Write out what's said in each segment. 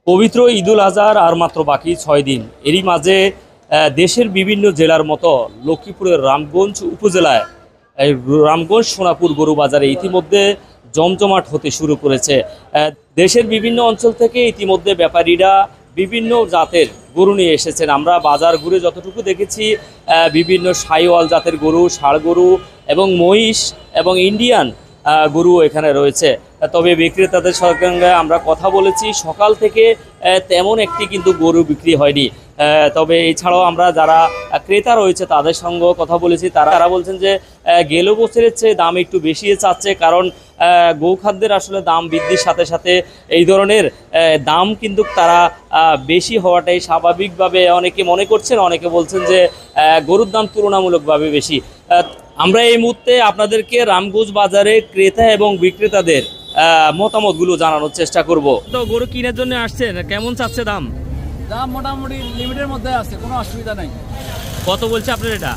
পবিত্র ঈদুল আজহার আর মাত্র বাকি ৬ দিন। এরই মাঝে দেশের বিভিন্ন জেলার মতো লক্ষ্মীপুরের রামগঞ্জ উপজেলায় রামগঞ্জ সোনাপুর গরু বাজারে ইতিমধ্যে জমজমাট হতে শুরু করেছে। দেশের বিভিন্ন অঞ্চল থেকে ইতিমধ্যে ব্যাপারীরা বিভিন্ন জাতের গরু নিয়ে এসেছেন। আমরা বাজার ঘুরে যতটুকু দেখেছি বিভিন্ন সাইওয়াল জাতের গরু, ষাঁড় গরু এবং মহিষ এবং ইন্ডিয়ান গরু এখানে রয়েছে। তবে বিক্রেতাদের সঙ্গে আমরা কথা বলেছি, সকাল থেকে তেমন একটি কিন্তু গরু বিক্রি হয়নি। তবে এছাড়াও আমরা যারা ক্রেতা রয়েছে তাদের সঙ্গেও কথা বলেছি। তারা বলছেন যে গেল বছরের চেয়ে দাম একটু বেশি চাচ্ছে, কারণ গৌখাদ্যের আসলে দাম বৃদ্ধির সাথে সাথে এই ধরনের দাম কিন্তু তারা বেশি হওয়াটাই স্বাভাবিকভাবে অনেকে মনে করছেন, অনেকে বলছেন যে গরুর দাম তুলনামূলকভাবে বেশি। আমরা এই মুহূর্তে আপনাদেরকে রামগঞ্জ বাজারে ক্রেতা এবং বিক্রেতাদের মতামতগুলো জানানোর চেষ্টা করব। তো গরু কেনার জন্য আসছেন, কেমন চাচ্ছে দাম? দাম মোটামুটি লিমিটের মধ্যে আছে, কোনো অসুবিধা নাই। কত বলছে আপনার এটা?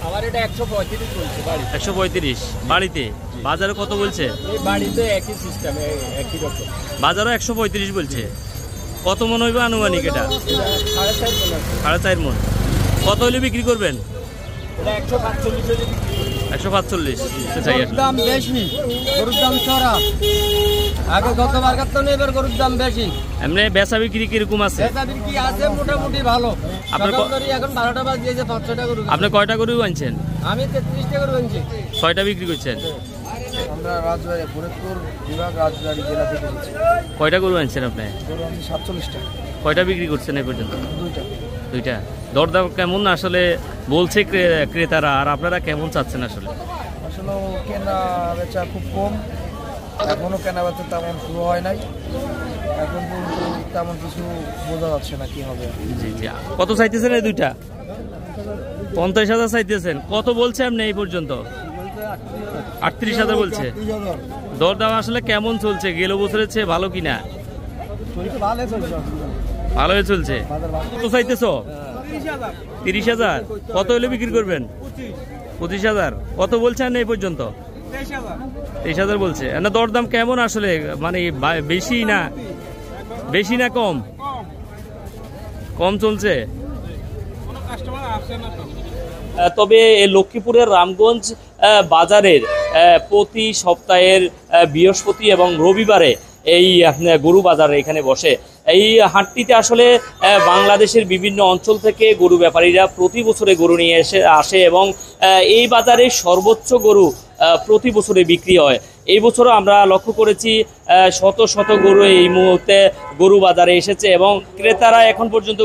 আমার এটা 135 বলছে বাড়ি। 135 বাড়িতে? বাজারে কত বলছে? এই বাড়িতে একই সিস্টেম, একই রকম। বাজারও 135 বলছে। কত মন হইবে আনুমানিক এটা? 4.5 মন। কত হলে বিক্রি করবেন? 145। দাম বেশি, গরুর দাম চড়া। আগে গতবার কাটতো, এবার গরুর দাম বেশি। এমনি বেচা বিক্রি কিরকম আছে? বেচা বিক্রি আছে মোটামুটি ভালো। এখন 12টা বাজে, 5-6টা গরু। আপনি কয়টা গরু আনছেন? আমি 33টা গরু আনছি। 6টা বিক্রি করছেন? আমরা রাজবাড়ী, ফরিদপুর বিভাগ, রাজবাড়ী জেলা থেকে আনছি। কয়টা গরু আনছেন আপনি? গরু আনছি 47টা। কয়টা বিক্রি করছেন এই পর্যন্ত? 2টা। দরদাম কেমন আসলে বলছে ক্রেতারা, আর আপনারা কেমন চাচ্ছেন? আসলে কেনা বেচা খুব কম, এখনো কেনা বেচা তেমন শুরু হয় নাই। এখন কিন্তু তেমন কিছু বোঝা যাচ্ছে না কি হবে। জি জি। কত চাইতেছেন এই 2টা? 50,000 চাইতেছেন। কত বলছে আপনি এই পর্যন্ত? 38,000 বলছে। দরদাম আসলে কেমন চলছে? গেল বছরের চেয়ে ভালো কিনা? ভালোই চলছে। কত চাইতেছো? 30,000। কত হলে বিক্রি করবেন? 25,000। কত বলছেন এই পর্যন্ত? 23,000 বলছে। না দরদাম কেমন আসলে, মানে বেশি না কম? কম চলছে। তবে লক্ষ্মীপুরের রামগঞ্জ বাজারের প্রতি সপ্তাহের বৃহস্পতি এবং রবিবারে এই গরু বাজার এখানে বসে। এই হাটটিতে আসলে বাংলাদেশের বিভিন্ন অঞ্চল থেকে গরু ব্যাপারীরা প্রতি বছরে গরু নিয়ে আসে এবং এই বাজারে সর্বোচ্চ গরু প্রতি বছরে বিক্রি হয়। এই বছরও আমরা লক্ষ্য করেছি শত শত গরু এই মুহূর্তে গরু বাজারে এসেছে এবং ক্রেতারা এখন পর্যন্ত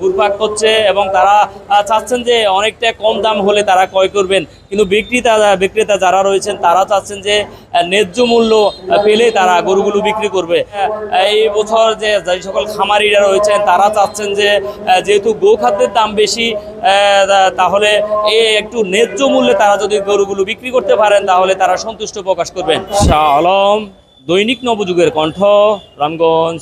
ঘুরপাক করছে এবং তারা চাচ্ছেন যে অনেকটা কম দাম হলে তারা ক্রয় করবেন, কিন্তু বিক্রেতা যারা রয়েছেন তারা চাচ্ছেন যে ন্যায্য মূল্য পেলে তারা গরুগুলো বিক্রি করবে। এই বছর যে সকল খামারিরা রয়েছেন তারা চাচ্ছেন যে যেহেতু গোখাদ্যের দাম বেশি, তাহলে একটু ন্যায্য মূল্যে তারা যদি গরুগুলো বিক্রি করতে পারেন তাহলে তারা সন্তুষ্ট প্রকাশ করবেন। শাহ আলম, দৈনিক নবযুগের কণ্ঠ, রামগঞ্জ।